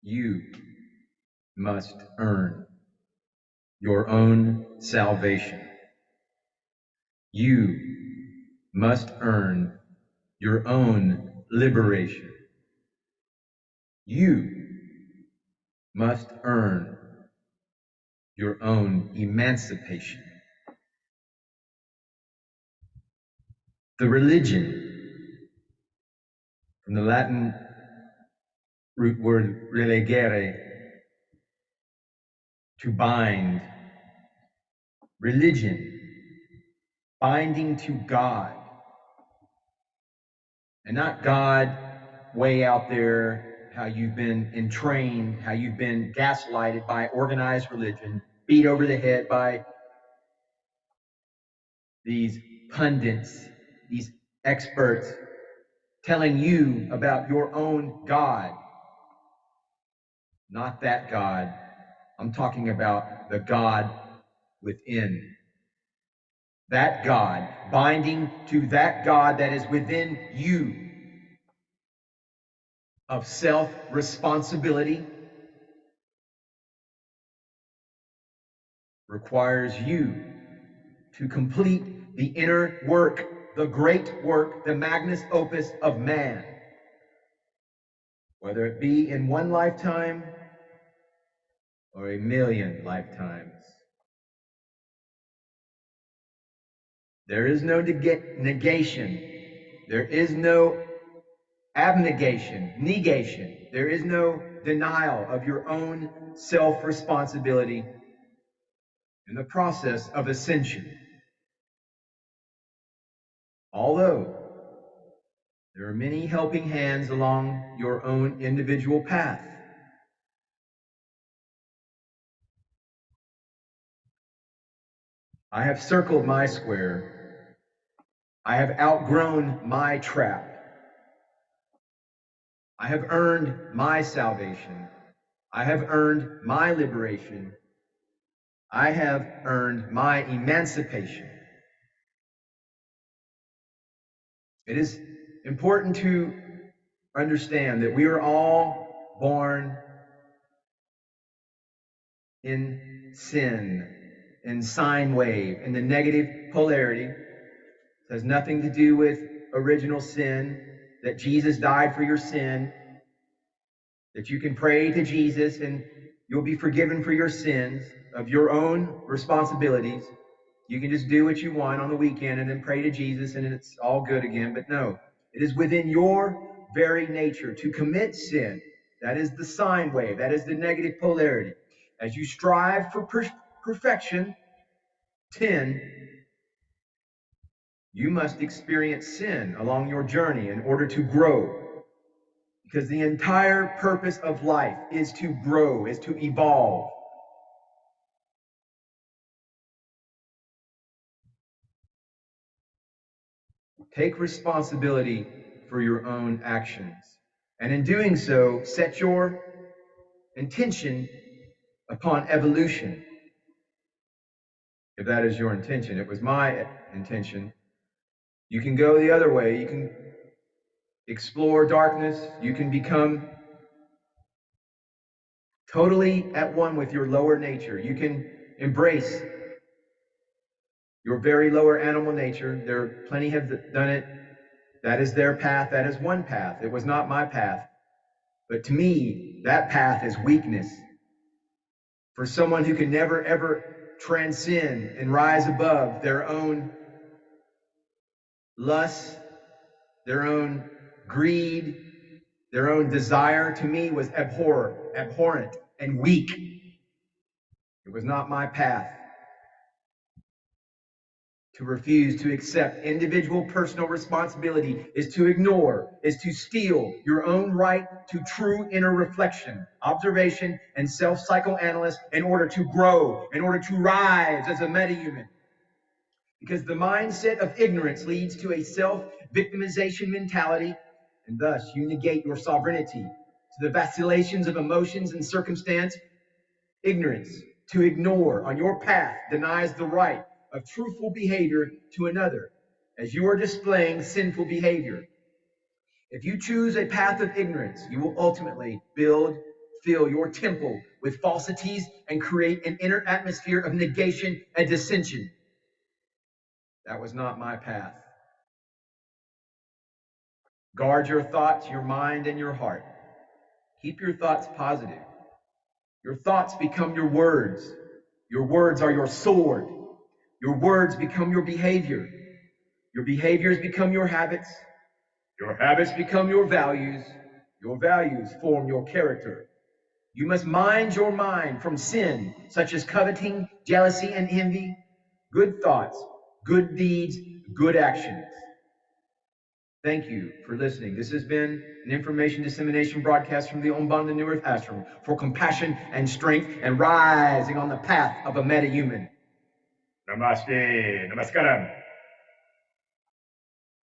You must earn your own salvation. You must earn your own liberation. You must earn your own emancipation. The religion, from the Latin root word religare, to bind. Religion, binding to God. And not God way out there, how you've been entrained, how you've been gaslighted by organized religion, beat over the head by these pundits, these experts, telling you about your own God. Not that God. I'm talking about the God within. That God, binding to that God that is within you, of self-responsibility, requires you to complete the inner work, the great work, the magnus opus of man, whether it be in one lifetime or a million lifetimes. There is no negation. There is no abnegation, negation. There is no denial of your own self-responsibility in the process of ascension. Although there are many helping hands along your own individual path, I have circled my square. I have outgrown my trap. I have earned my salvation. I have earned my liberation. I have earned my emancipation. It is important to understand that we are all born in sin, in sine wave, in the negative polarity. It has nothing to do with original sin, that Jesus died for your sin, that you can pray to Jesus and you'll be forgiven for your sins of your own responsibilities. You can just do what you want on the weekend and then pray to Jesus and it's all good again. But no, it is within your very nature to commit sin. That is the sine wave. That is the negative polarity. As you strive for perfection, 10, you must experience sin along your journey in order to grow. Because the entire purpose of life is to grow, is to evolve. Take responsibility for your own actions. And in doing so, set your intention upon evolution. If that is your intention. It was my intention. You can go the other way. You can explore darkness. You can become totally at one with your lower nature. You can embrace your very lower animal nature. There are plenty have done it. That is their path. That is one path. It was not my path. But to me, that path is weakness. For someone who can never, ever transcend and rise above their own lust, their own greed, their own desire, to me was abhorrent, and weak. It was not my path. To refuse to accept individual personal responsibility is to ignore, is to steal your own right to true inner reflection, observation, and self-psychoanalysis in order to grow, in order to rise as a metahuman. Because the mindset of ignorance leads to a self-victimization mentality, and thus you negate your sovereignty to the vacillations of emotions and circumstance. Ignorance, to ignore on your path, denies the right of truthful behavior to another, as you are displaying sinful behavior. If you choose a path of ignorance, you will ultimately build fill your temple with falsities and create an inner atmosphere of negation and dissension. That was not my path. Guard your thoughts, your mind, and your heart. Keep your thoughts positive. Your thoughts become your words. Your words are your sword. Your words become your behavior. Your behaviors become your habits. Your habits become your values. Your values form your character. You must mind your mind from sin, such as coveting, jealousy, and envy. Good thoughts, good deeds, good actions. Thank you for listening. This has been an information dissemination broadcast from the Ombanda New Earth Ashram for compassion and strength and rising on the path of a metahuman. Namaste. Namaskaram.